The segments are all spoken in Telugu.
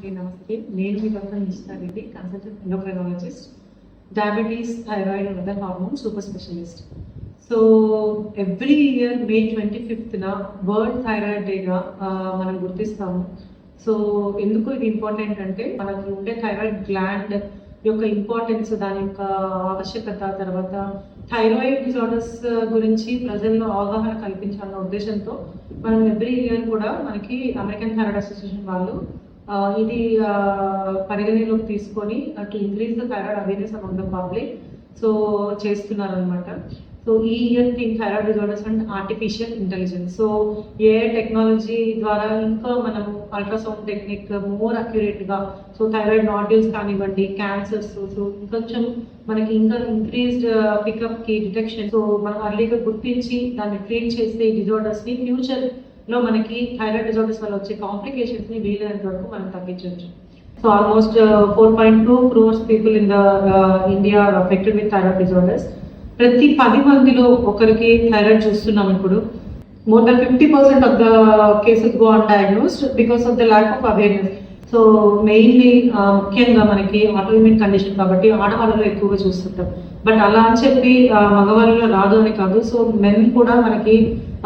అందరికీ నమస్తే. నేను మీ doctor Nishitha Reddy, consultant endocrinologist, diabetes, thyroid and other hormone super specialist. So every year May 25న వరల్డ్ థైరాయిడ్ డేగా మనం గుర్తిస్తాము. సో ఎందుకు ఇది ఇంపార్టెంట్ అంటే మనకి ఉండే థైరాయిడ్ గ్లాండ్ యొక్క ఇంపార్టెన్స్, దాని యొక్క ఆవశ్యకత, తర్వాత థైరాయిడ్ డిజార్డర్స్ గురించి ప్రజల్లో అవగాహన కల్పించాలన్న ఉద్దేశంతో మనం ఎవ్రీ ఇయర్ కూడా మనకి అమెరికన్ థైరాయిడ్ అసోసియేషన్ వాళ్ళు ఇది పరిగణలోకి తీసుకొని to increase the thyroid awareness among the public so చేస్తున్నారు అనమాట. సో ఈ year theme thyroid disorders and artificial intelligence. So ఏ టెక్నాలజీ ద్వారా ఇంకా మనము అల్ట్రాసౌండ్ టెక్నిక్ మోర్ అక్యురేట్గా సో థైరాయిడ్ నాడ్యూల్స్ కానివ్వండి, క్యాన్సర్స్, సో ఇంకొంచెం మనకి ఇంకా ఇంక్రీజ్డ్ పికప్కి డిటెక్షన్, సో మనం అర్లీగా గుర్తించి దాన్ని ట్రీట్ చేస్తే ఈ డిజార్డర్స్ని ఫ్యూచర్లో మనకి థైరాయిడ్ డిజార్డర్స్ వల్ల వచ్చే కాంప్లికేషన్స్ని వీలైనంత వరకు మనం తగ్గించవచ్చు. So almost 4.2 crores people in the India are affected with thyroid disorders. ప్రతి 10 మందిలో ఒకరికి థైరాయిడ్ చూస్తున్నాం ఇప్పుడు. More than 50% of the cases go undiagnosed because of the lack of awareness. So mainly ముఖ్యంగా మనకి ఆటోఇమ్యూన్ కండిషన్ కాబట్టి ఆడవాళ్ళలో ఎక్కువగా చూస్తుంటాం. బట్ అలా అని చెప్పి మగవాళ్ళలో రాదు అని కాదు. సో మెన్ కూడా మనకి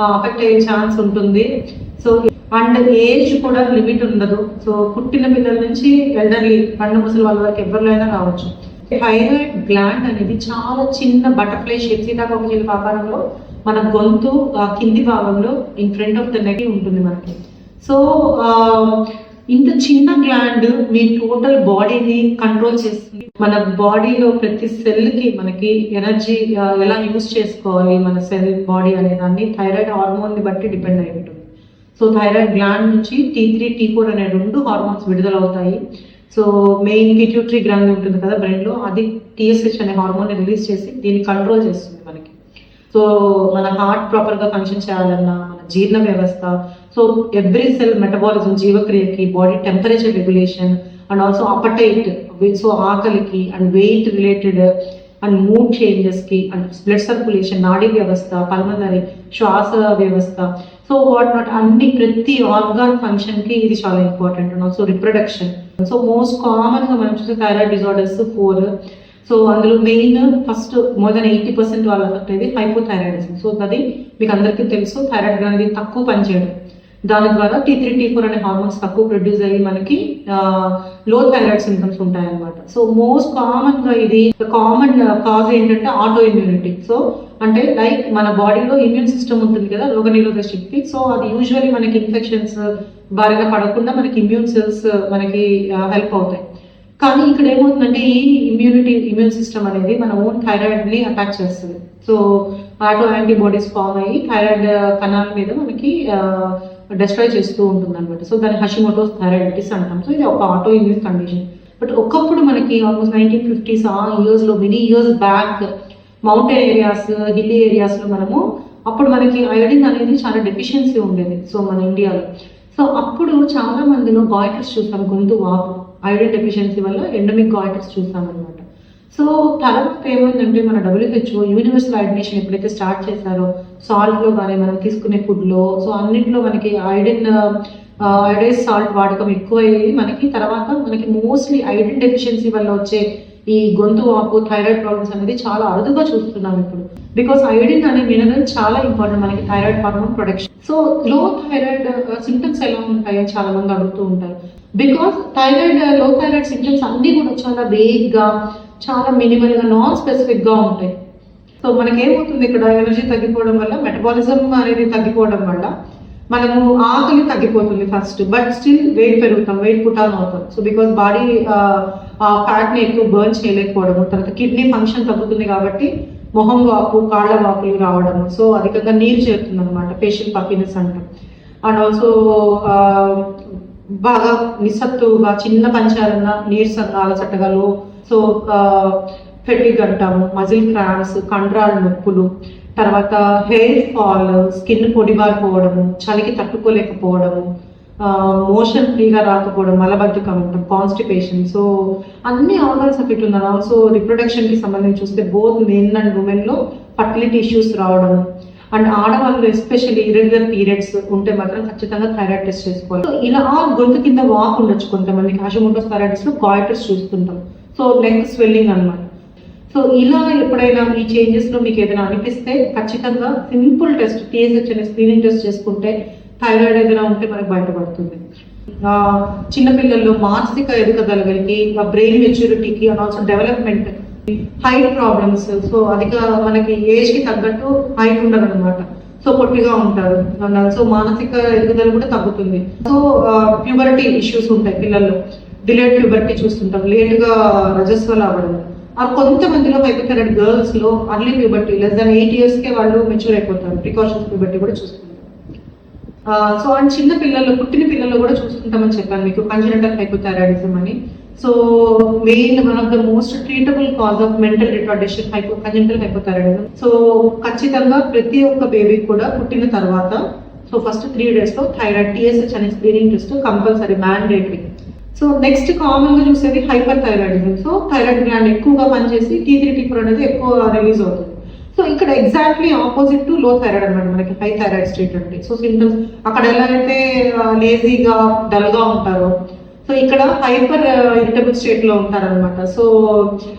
అఫెక్ట్ అయ్యే ఛాన్స్ ఉంటుంది. సో అండ్ ఏజ్ కూడా లిమిట్ ఉండదు. సో పుట్టిన పిల్లల నుంచి ఎల్డర్లీ పండు ముసలి వాళ్ళ వరకు ఎవరిలో అయినా రావచ్చు. థైరాయిడ్ గ్లాండ్ అనేది చాలా చిన్న బటర్ఫ్లై షేప్, సీతాకోక చిలుక ఆకారంలో మన గొంతు కింది భాగంలో in front of the neck ఉంటుంది మనకి. సో ఇంత చిన్న గ్లాండ్ మీ టోటల్ బాడీని కంట్రోల్ చేస్తుంది. మన బాడీలో ప్రతి సెల్కి మనకి ఎనర్జీ ఎలా యూజ్ చేసుకోవాలి మన సెల్ బాడీ అనే దాన్ని థైరాయిడ్ హార్మోన్ని బట్టి డిపెండ్ అయి ఉంటుంది. సో థైరాయిడ్ గ్లాండ్ నుంచి T3, T4 అనే 2 హార్మోన్స్ విడుదలవుతాయి. సో మెయిన్ పిట్యూటరీ గ్లాండ్ ఉంటుంది కదా బ్రెయిన్లో, అది TSH అనే హార్మోన్ రిలీజ్ చేసి దీన్ని కంట్రోల్ చేస్తుంది మనకి. సో మన హార్ట్ ప్రాపర్గా ఫంక్షన్ చేయాలన్నా, మన జీర్ణ వ్యవస్థ, సో ఎవ్రీ సెల్ మెటబాలిజం, జీవక్రియకి, body temperature regulation and also appetite, so ఆకలికి and weight related and mood చేంజెస్కి అండ్ బ్లడ్ సర్క్యులేషన్, నాడీ వ్యవస్థ, పల్మనరీ, శ్వాస వ్యవస్థ, సో వాట్ నాట్ అన్ని ప్రతి ఆర్గాన్ ఫంక్షన్కి ఇది చాలా important. And also reproduction. So most కామన్గా మనం చూసే థైరాయిడ్ డిజార్డర్స్ 4. సో అందులో మెయిన్ ఫస్ట్ మోర్ దెన్ 80% వాళ్ళు అఫెక్ట్ అయ్యేది హైపోథైరాయిడిజం. సో అది మీకు అందరికీ తెలుసు, థైరాయిడ్ గ్రంథి తక్కువ పనిచేయడం, దాని ద్వారా T3, T4 అనే హార్మోన్స్ తక్కువ ప్రొడ్యూస్ అయ్యి మనకి లో థైరాయిడ్ సింటమ్స్ ఉంటాయన్నమాట. సో మోస్ట్ కామన్గా ఇది కామన్ కాజ్ ఏంటంటే ఆటో ఇమ్యూనిటీ. సో అంటే లైక్ మన బాడీలో ఇమ్యూన్ సిస్టమ్ ఉంటుంది కదా, రోగనిరోధక శక్తి. సో అది యూజువల్లీ మనకి ఇన్ఫెక్షన్స్ బారిన పడకుండా మనకి ఇమ్యూన్ సెల్స్ మనకి హెల్ప్ అవుతాయి. కానీ ఇక్కడ ఏమవుతుందంటే ఈ ఇమ్యూన్ సిస్టమ్ అనేది మన ఓన్ థైరాయిడ్ని అటాక్ చేస్తుంది. సో ఆటో యాంటీబాడీస్ ఫామ్ అయ్యి థైరాయిడ్ కణాల మీద మనకి డిస్ట్రాయ్ చేస్తూ ఉంటుంది అనమాట. సో దాన్ని హషిమోటోస్ థైరాయిడిటిస్ అంటాం. సో ఇది ఒక ఆటో ఇమ్యూన్ కండిషన్. బట్ ఒకప్పుడు మనకి ఆల్మోస్ట్ 1950s ఆ ఇయర్స్లో, many years back, mountain areas, hilly ఏరియాస్లో మనము అప్పుడు మనకి ఐరన్ అనేది చాలా డెఫిషియన్సీ ఉండేది. సో మన ఇండియాలో సో అప్పుడు చాలా మందిలో గాయిటర్స్ చూస్తాం, గొంతు వాపు, ఐరన్ డెఫిషియన్సీ వల్ల ఎండమిక్ గాయిటర్స్ చూస్తాం అనమాట. సో తర్వాత ఏమైందంటే మన WHO యూనివర్సల్ ఐడనేషన్ ఎప్పుడైతే స్టార్ట్ చేశారో, సాల్ట్లో కానీ మనం తీసుకునే ఫుడ్లో, సో అన్నింటిలో మనకి ఐడైజ్ సాల్ట్ వాడకం ఎక్కువ అయ్యేది మనకి. తర్వాత మనకి మోస్ట్లీ ఐరన్ డెఫిషియన్సీ వల్ల వచ్చే ఈ గొంతు వాపు, థైరాయిడ్ ప్రాబ్లమ్స్ అనేది చాలా అరుదుగా చూస్తున్నాం ఇప్పుడు. బికాస్ ఐరన్ అనే మినరల్ చాలా ఇంపార్టెంట్ మనకి థైరాయిడ్ హార్మోన్ ప్రొడక్షన్. సో లో థైరాయిడ్ సింటమ్స్ ఎలా ఉంటాయి చాలా మంది అడుగుతూ ఉంటారు. బికాస్ లో థైరాయిడ్ సింటమ్స్ అన్నీ కూడా చాలా వేగ్గా, చాలా మినిమల్గా, నాన్ స్పెసిఫిక్గా ఉంటాయి. సో మనకేమవుతుంది ఇక్కడ ఎనర్జీ తగ్గిపోవడం వల్ల, మెటబాలిజం అనేది తగ్గిపోవడం వల్ల మనము ఆకలి తగ్గిపోతుంది ఫస్ట్. బట్ స్టిల్ వెయిట్ పెరుగుతాం, వెయిట్ పుటాన్ అవుతాం. సో బికాస్ బాడీ ఫ్యాట్ని ఎక్కువ బర్న్ చేయలేకపోవడము, తర్వాత కిడ్నీ ఫంక్షన్ తగ్గుతుంది కాబట్టి మొహం వాపు, కాళ్ళ వాపులు రావడము, సో అధికంగా నీరు చేరుతుంది అనమాట, ఫేషియల్ పఫీనెస్ అంటాం. అండ్ ఆల్సో బాగా నిస్సత్తుగా, చిన్న పంచాలన్న నీరసంగా, అలసటగలు, సో ఫెటిగ్ అంటాము, మజిల్ క్రాంప్స్, కండరాల నొప్పులు, తర్వాత హెయిర్ ఫాల్, స్కిన్ పొడిబారిపోవడము, చలికి తట్టుకోలేకపోవడము, మోషన్ ఫ్రీగా రాకపోవడం, మలబద్ధకం ఉంటాం, కాన్స్టిపేషన్. సో అన్ని ఆర్గాన్స్ ఎఫెక్ట్ ఉన్నాయి. సో రిప్రొడక్షన్కి సంబంధించి చూస్తే బోత్ మెన్ అండ్ ఉమెన్లో ఫర్టిలిటీ ఇష్యూస్ రావడం, అండ్ ఆడవాళ్ళు ఎస్పెషల్లీ ఇర్రెగ్యులర్ పీరియడ్స్ ఉంటే మాత్రం ఖచ్చితంగా థైరాయిడ్ టెస్ట్ చేసుకోవాలి. సో ఇలా గొంతు కింద వాక్ ఉండొచ్చు కొంతమందికి, హాషిమోటోస్ థైరాయిడిస్ లో గాయిటర్స్ చూస్తుంటాం. సో నెక్ స్వెల్లింగ్ అనమాట. సో ఇలా ఎప్పుడైనా ఈ చేంజెస్ లో మీకు ఏదైనా అనిపిస్తే ఖచ్చితంగా సింపుల్ టెస్ట్ TSH అనే స్క్రీనింగ్ టెస్ట్ చేసుకుంటే థైరాయిడ్ ఏదైనా ఉంటే మనకు బయటపడుతుంది. చిన్నపిల్లల్లో మానసిక ఎదుగుదలకి, బ్రెయిన్ మెచ్యూరిటీకి and also development, height problems. So అది మనకి ఏజ్ కి తగ్గట్టు హైట్ ఉండదు అనమాట. సో పొట్టిగా ఉంటారు. సో మానసిక ఎదుగుదల కూడా తగ్గుతుంది. సో ప్యూబర్టీ ఇష్యూస్ ఉంటాయి పిల్లల్లో, డిలేడ్ ప్యూబర్టీ చూస్తుంటాం, లేటుగా రజస్వల అవ్వడం. కొంతమందిలో హైపోథైరాయిడ్ గర్ల్స్ లో early puberty less than 8 years కే వాళ్ళు మెచ్యూర్ అయిపోతారు. ప్రికాషన్స్ ప్యూబర్టీ కూడా చూస్తుంటాం. సో అండ్ చిన్న పిల్లల్లో, పుట్టిన పిల్లల్లో కూడా చూస్తుంటామని చెప్పాను మీకు, కంజెనిటల్ హైపోథైరాయిడిజం అని. So main one of the most treatable cause of mental retardation congenital hypothyroidism. So ఖచ్చితంగా ప్రతి ఒక్క బేబీ కూడా పుట్టిన తర్వాత సో ఫస్ట్ 3 days లో థైరాయిడ్ TSH అనే screening test compulsory, mandatory. So next common గా చూసేది hyper thyroidism. So thyroid gland ఎక్కువగా పనిచేసి T3 T4 అనేది ఎక్కువ రిలీజ్ అవుతుంది. సో ఇక్కడ ఎగ్జాక్ట్లీ ఆపోజిట్ టు లో థైరాయిడ్ అనమాట, మనకి హై థైరాయిడ్ స్టేట్ అంటే. సో సింటమ్స్ అక్కడ ఎలా అయితే లేజీగా డల్ గా ఉంటారో, సో ఇక్కడ హైపర్ ఇరిటబుల్ స్టేట్ లో ఉంటారనమాట. సో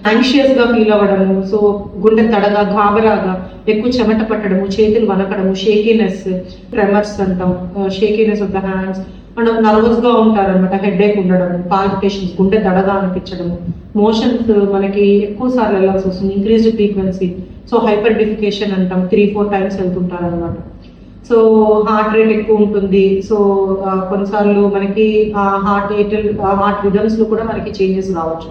యాంగ్షియస్ గా ఫీల్ అవ్వడము, సో గుండె తడగా, గాబరాగా, ఎక్కువ చెమట పట్టడము, చేతులు వనకడము, షేకీనెస్, ట్రెమర్స్ అంటాం, shakiness of the hands, and nervous గా ఉంటారనమాట, హెడ్ ఏక్ ఉండడం, పాల్పిటేషన్స్, గుండె దడగా అనిపించడము, మోషన్స్ మనకి ఎక్కువ సార్లు వెళ్ళాల్సి వస్తుంది, increased frequency. So hyper defecation అంటాం, 3-4 times వెళ్తుంటారు అనమాట. సో హార్ట్ రేట్ ఎక్కువ ఉంటుంది. సో కొన్నిసార్లు మనకి హార్ట్ రిథమ్స్ లో కూడా మనకి చేంజెస్ రావచ్చు.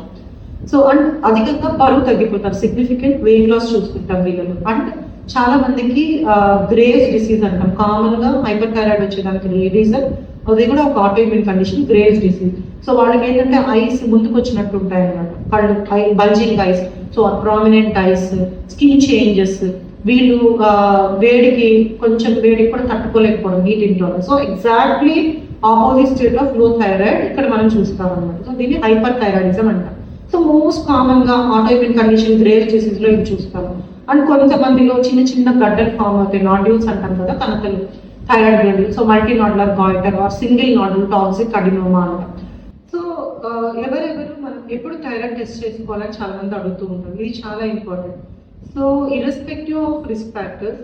సో అండ్ అధికంగా బరువు తగ్గిపోతారు, సిగ్నిఫికెంట్ వెయిట్ లాస్ చూసుకుంటాం వీళ్ళలో. అండ్ చాలా మందికి గ్రేవ్స్ డిసీజ్ అంటాం, కామన్ గా హైపర్ థైరాయిడ్ వచ్చేదానికి రీజన్ అది కూడా ఒక autoimmune condition, Graves disease. So వాళ్ళకి ఏంటంటే ఐస్ ముందుకు వచ్చినట్టు ఉంటాయి అన్నమాట, కళ్ళు bulging eyes, so prominent eyes, skin changes. వీళ్ళు వేడికి, కొంచెం వేడికి కూడా తట్టుకోలేకపోవడం, heat intolerance. So exactly opposite state of low thyroid ఇక్కడ మనం చూస్తాం అనమాట. సో దీన్ని హైపర్ థైరాయిడిజం అంటాం. సో మోస్ట్ కామన్ గా ఆటోఇమ్యూన్ కండిషన్, గ్రేవ్స్ డిసీజ్ లో ఇది చూస్తాము. అండ్ కొంతమందిలో చిన్న చిన్న గడ్డలు ఫామ్ అవుతాయి, నాడ్యూల్స్ అంటాం కదా, కణతలు, thyroid gland. So multi nodular goitre or single nodule toxic adenoma అంటాం. సో ఎవరెవరు మనం ఎప్పుడు థైరాయిడ్ టెస్ట్ చేసుకోవాలని చాలా మంది అడుగుతూ ఉంటారు, ఇది చాలా important. So irrespective of risk factors,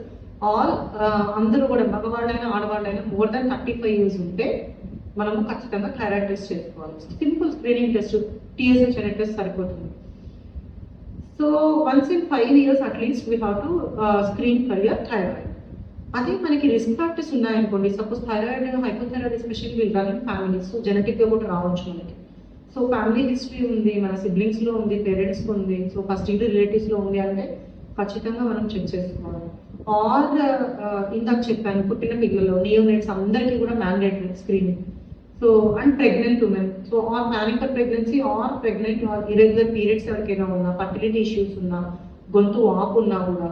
అందరూ కూడా మగవాళ్ళైనా ఆడవాళ్ళైనా మోర్ దాన్ 35 years ఉంటే మనము ఖచ్చితంగా థైరాయిడ్ టెస్ట్ చేసుకోవాలి. సింపుల్ స్క్రీనింగ్ టెస్ట్ TSH అనే టెస్ట్ సరిపోతుంది. So once in 5 years at least we have to screen for your thyroid. అదే మనకి రిస్క్ ఫ్యాక్టర్స్ ఉన్నాయనుకోండి, suppose thyroid, hypothyroid especially will run in families. So జెనెటిక్గా కూడా రావచ్చు మనకి. సో ఫ్యామిలీ హిస్టరీ ఉంది, మన సిబ్లింగ్స్ లో ఉంది, పేరెంట్స్ ఉంది, సో ఫస్ట్ డిగ్రీ రిలేటివ్స్ లో ఉంది అంటే ఖచ్చితంగా మనం చెక్ చేసుకోవాలి. ఆర్ ఇందాక చెప్పాను, పుట్టిన పిల్లలు, నియోనేట్స్ అందరికీ కూడా mandatory screening. So and pregnant women, so or planning for pregnancy or pregnant or irregular periods ఎవరికైనా ఉన్నా, ఫర్టిలిటీ ఇష్యూస్ ఉన్నా, గొంతు వాపు ఉన్నా కూడా,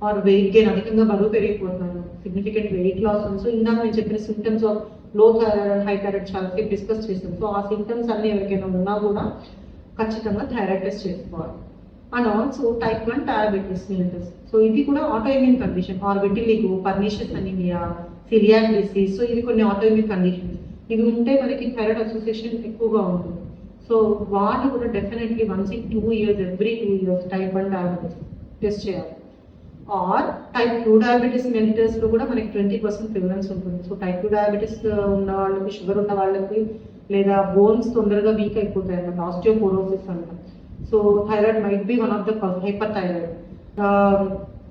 ఆర్ వెయిట్ గెయిన్, అధికంగా బరువు పెరిగిపోతున్నాను, సిగ్నిఫికెంట్ వెయిట్ లాస్. సో ఇందాక నేను చెప్పిన symptoms of low thyroid and high thyroid చాలా డిస్కస్ చేస్తాం. సో ఆ సిమ్టమ్స్ అన్ని ఎవరికైనా ఉన్నా కూడా ఖచ్చితంగా థైరాయిడ్ టెస్ట్ చేసుకోవాలి. And also type 1 diabetes mellitus. So ఇది కూడా autoimmune condition, or vitiligo, pernicious anaemia, coeliac disease. So ఇవి కొన్ని ఆటోఇమ్యూన్ కండిషన్స్. ఇవి ఉంటే మనకి థైరాయిడ్ అసోసియేషన్ ఎక్కువగా ఉంటుంది. సో వాళ్ళు కూడా definitely once in 2 years, every 2 years type 1 diabetes test చేయాలి. ఆర్ టైప్ 2 డయాబెటీస్ మెలిటస్ లో కూడా మనకి 20% ప్రివలెన్స్ ఉంటుంది. సో టైప్ 2 డయాబెటీస్ ఉన్న వాళ్ళకి, షుగర్ ఉన్న వాళ్ళకి, లేదా బోన్స్ తొందరగా వీక్ అయిపోతాయి అన్నమాట, ఆస్టియోపోరోసిస్ అంటాం. So thyroid might be one of the hyper thyroid.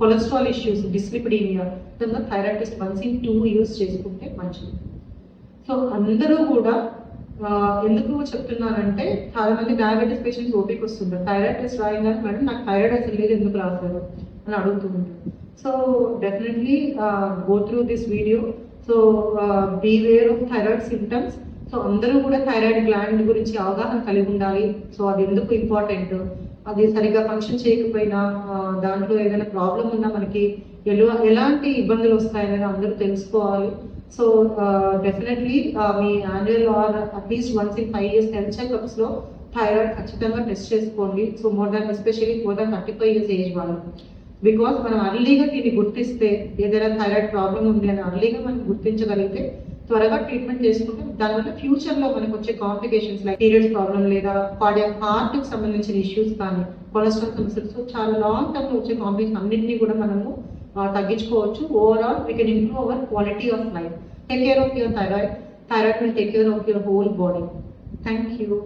Cholesterol issues, dyslipidaemia, thyroid test once in 2 years చేసుకుంటే మంచిది. సో అందరూ కూడా ఎందుకు చెప్తున్నానంటే, చాలా మంది డయాబెటీస్ పేషెంట్స్ ఓపిక వస్తుంటారు, థైరాయిడ్ టెస్ట్ రాయగానే మేడం నాకు థైరాయిడ్ అసలు లేదు, ఎందుకు రాస్తారు అని అడుగుతూ ఉంటారు. So definitely go through this video. So beware of thyroid symptoms. So అందరూ కూడా థైరాయిడ్ గ్లాండ్ గురించి అవగాహన కలిగి ఉండాలి. సో అది ఎందుకు ఇంపార్టెంట్, అది సరిగ్గా ఫంక్షన్ చేయకపోయినా, దాంట్లో ఏదైనా ప్రాబ్లం ఉన్నా మనకి ఎలాంటి ఇబ్బందులు వస్తాయనేది అందరూ తెలుసుకోవాలి. So definitely me annual are at least once in 5 years health checkups లో థైరాయిడ్ ఖచ్చితంగా టెస్ట్ చేసుకోండి. So especially more than 35 years age వాళ్ళు. బికాస్ మనం అర్లీగా దీన్ని గుర్తిస్తే ఏదైనా థైరాయిడ్ ప్రాబ్లం ఉంది అని అర్లీగా మనం గుర్తించగలిగితే త్వరగా ట్రీట్మెంట్ చేసుకుంటే దానివల్ల ఫ్యూచర్ లో మనకు వచ్చే కాంప్లికేషన్స్ లైక్ పీరియడ్స్ ప్రాబ్లం లేదా కార్డియాక్ హార్ట్ కి సంబంధించిన ఇష్యూస్ కానీ కొలెస్ట్రాల్ సమస్యలు, సో చాలా లాంగ్ టర్మ్ లో వచ్చే కాంప్లికేషన్ అన్నింటినీ కూడా మనము తగ్గించుకోవచ్చు. Overall we can improve our quality of life. Take care of your thyroid. Thyroid will take care of your whole body. Thank you.